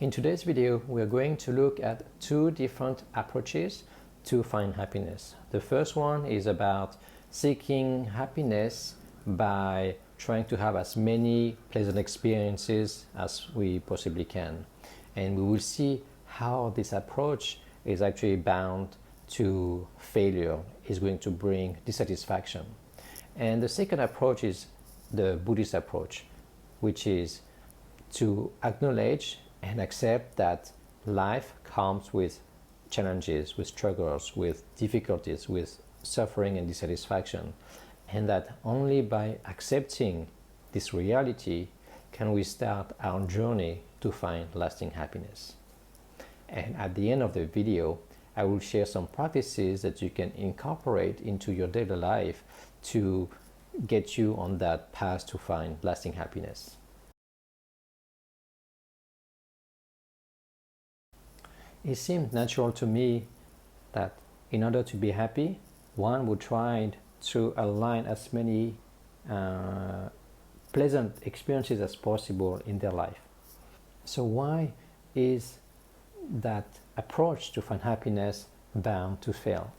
In today's video, we are going to look at two different approaches to find happiness. The first one is about seeking happiness by trying to have as many pleasant experiences as we possibly can. And we will see how this approach is actually bound to failure, is going to bring dissatisfaction. And the second approach is the Buddhist approach, which is to acknowledge and accept that life comes with challenges, with struggles, with difficulties, with suffering and dissatisfaction, and that only by accepting this reality can we start our journey to find lasting happiness. And at the end of the video, I will share some practices that you can incorporate into your daily life to get you on that path to find lasting happiness. It seemed natural to me that in order to be happy, one would try to align as many pleasant experiences as possible in their life. So why is that approach to find happiness bound to fail?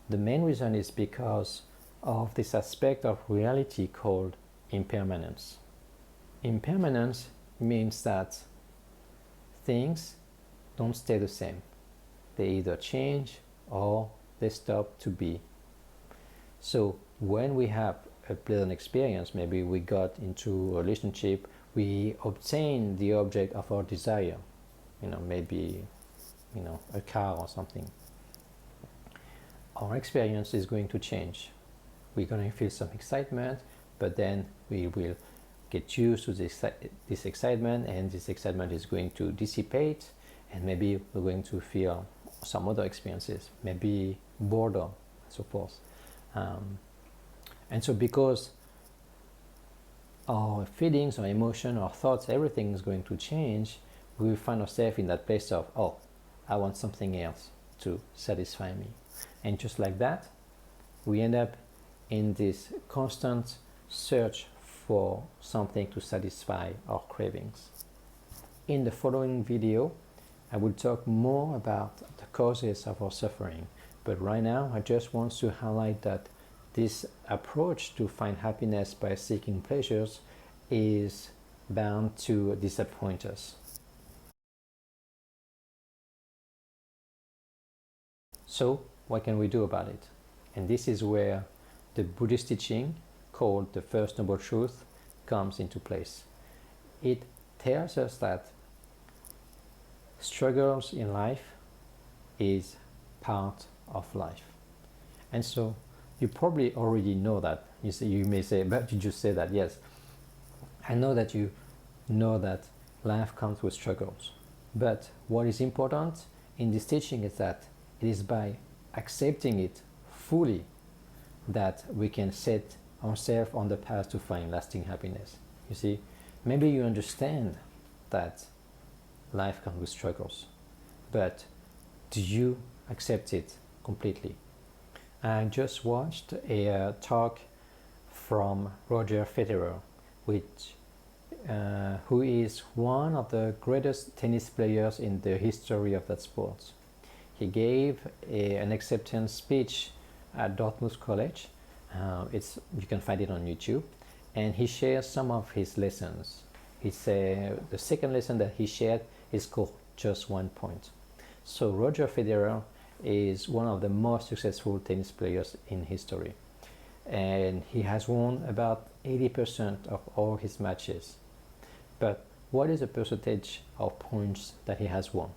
The main reason is because of this aspect of reality called impermanence. Impermanence means that things don't stay the same. They either change or they stop to be. So when we have a pleasant experience, maybe we got into a relationship, we obtain the object of our desire, maybe a car or something. Our experience is going to change. We're going to feel some excitement, but then we will get used to this excitement, and this excitement is going to dissipate, and maybe we're going to feel some other experiences, maybe boredom, so forth. And so because our feelings, our emotion, our thoughts, everything is going to change, we will find ourselves in that place of, oh, I want something else to satisfy me. And just like that, we end up in this constant search for something to satisfy our cravings. In the following video, I will talk more about the causes of our suffering, but right now I just want to highlight that this approach to find happiness by seeking pleasures is bound to disappoint us. So what can we do about it? And this is where the Buddhist teaching called the First Noble Truth comes into place. It tells us that struggles in life is part of life. And so you probably already know that. You may say, but you just say that, yes, I know that you know that life comes with struggles. But what is important in this teaching is that it is by accepting it fully that we can set ourselves on the path to find lasting happiness. You see, maybe you understand that life comes with struggles, but do you accept it completely? I just watched a talk from Roger Federer, who is one of the greatest tennis players in the history of that sport. He gave an acceptance speech at Dartmouth College. You can find it on YouTube, and he shares some of his lessons. The second lesson that he shared is called Just 1 Point. So Roger Federer is one of the most successful tennis players in history, and he has won about 80% of all his matches. But what is the percentage of points that he has won?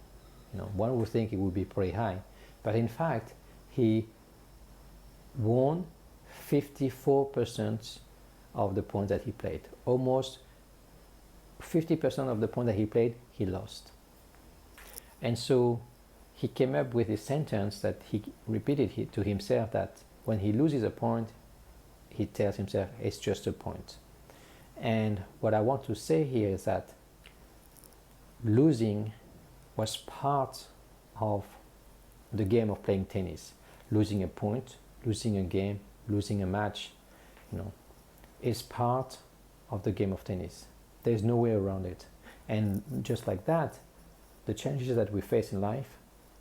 One would think it would be pretty high, but in fact he won 54% of the points that he played. Almost 50% of the points that he played, he lost. And so he came up with a sentence that he repeated to himself, that when he loses a point, he tells himself, it's just a point. And what I want to say here is that losing was part of the game of playing tennis. Losing a point, losing a game, losing a match, is part of the game of tennis. There's no way around it. And just like that, the challenges that we face in life,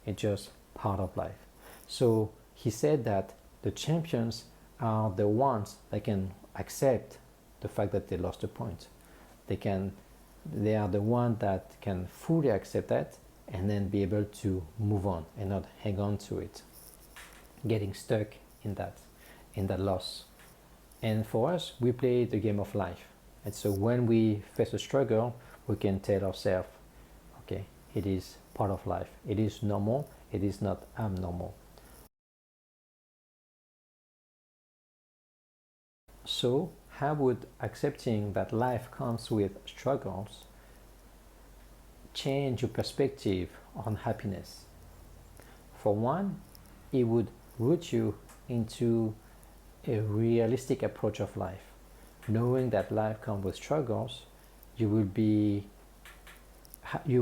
it's just part of life. So he said that the champions are the ones that can accept the fact that they lost a point. They are the ones that can fully accept that and then be able to move on and not hang on to it, getting stuck in that loss. And for us, we play the game of life. And so when we face a struggle, we can tell ourselves, okay, it is part of life. It is normal. It is not abnormal. So how would accepting that life comes with struggles change your perspective on happiness? For one, it would root you into a realistic approach of life. Knowing that life comes with struggles, you will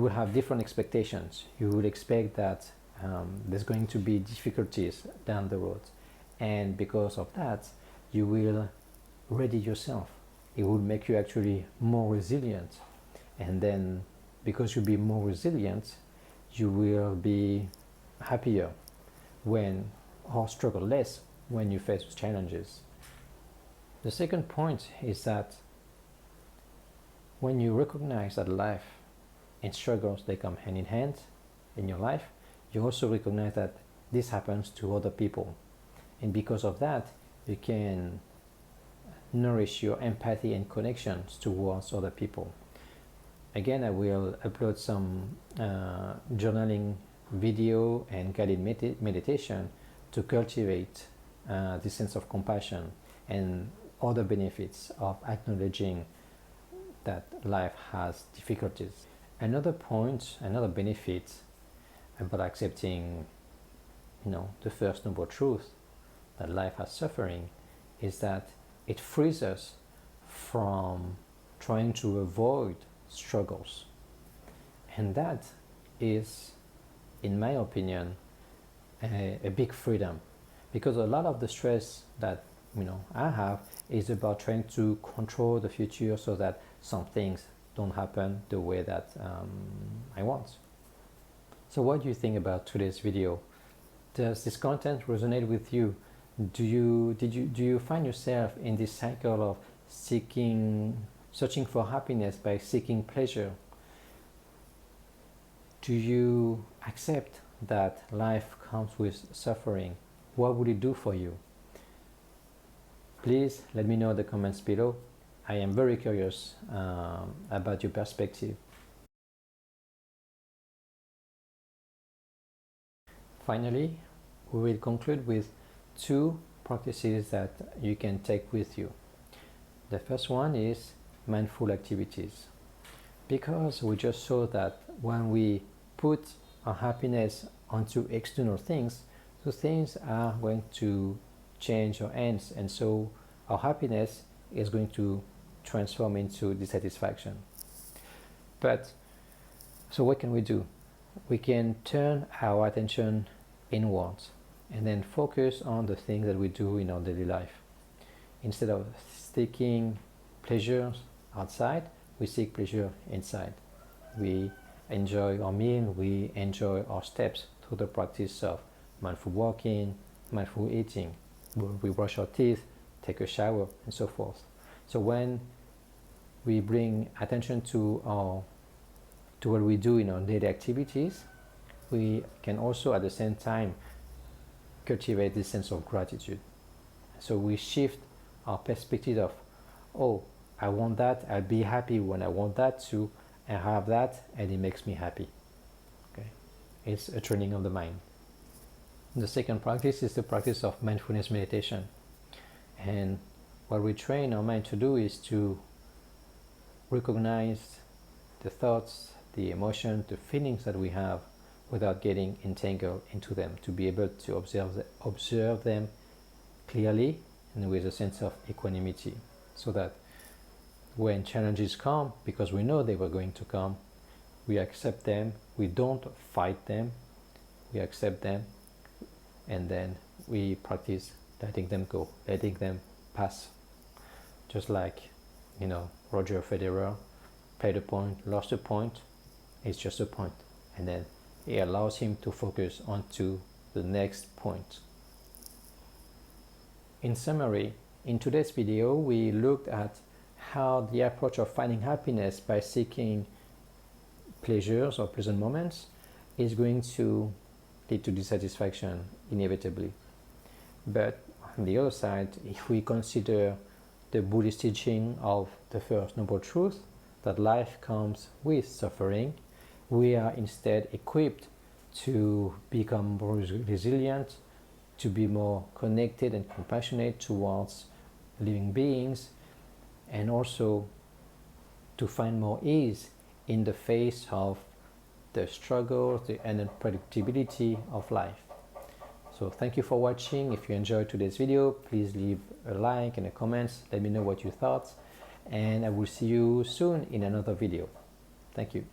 have different expectations. You will expect that there's going to be difficulties down the road, and because of that, you will ready yourself. It will make you actually more resilient, and then because you'll be more resilient, you will be happier or struggle less when you face challenges. The second point is that when you recognize that life and struggles, they come hand in hand in your life, you also recognize that this happens to other people. And because of that, you can nourish your empathy and connections towards other people. Again, I will upload some journaling video and guided meditation to cultivate this sense of compassion and other benefits of acknowledging that life has difficulties. Another benefit about accepting, the first noble truth that life has suffering is that it frees us from trying to avoid struggles. And that is, in my opinion, a big freedom, because a lot of the stress that I have is about trying to control the future so that some things don't happen the way that I want. So what do you think about today's video? Does this content resonate with you? Do you find yourself in this cycle of searching for happiness by seeking pleasure? Do you accept that life comes with suffering? What would it do for you? Please let me know in the comments below. I am very curious about your perspective. Finally, we will conclude with 2 practices that you can take with you. The first one is mindful activities. Because we just saw that when we put our happiness onto external things, those things are going to change or ends, and so our happiness is going to transform into dissatisfaction. So what can we do? We can turn our attention inwards and then focus on the things that we do in our daily life. Instead of seeking pleasures outside, we seek pleasure inside. We enjoy our meal, we enjoy our steps through the practice of mindful walking, mindful eating. We brush our teeth, take a shower, and so forth. So when we bring attention to what we do in our daily activities, we can also at the same time cultivate this sense of gratitude. So we shift our perspective of, oh, I want that, I'll be happy when I want that, to I have that and it makes me happy. Okay, it's a training of the mind. The second practice is the practice of mindfulness meditation. And what we train our mind to do is to recognize the thoughts, the emotions, the feelings that we have without getting entangled into them, to be able to observe them clearly and with a sense of equanimity, so that when challenges come, because we know they were going to come, we accept them, we don't fight them, we accept them, and then we practice letting them go, letting them pass. Just like, Roger Federer played a point, lost a point, it's just a point. and then it allows him to focus onto the next point. In summary, in today's video, we looked at how the approach of finding happiness by seeking pleasures or pleasant moments is going to lead to dissatisfaction inevitably. But on the other side, if we consider the Buddhist teaching of the First Noble Truth, that life comes with suffering, we are instead equipped to become more resilient, to be more connected and compassionate towards living beings, and also to find more ease in the face of the struggle, the unpredictability of life. So thank you for watching. If you enjoyed today's video, please leave a like and a comment. Let me know what you thought, and I will see you soon in another video. Thank you.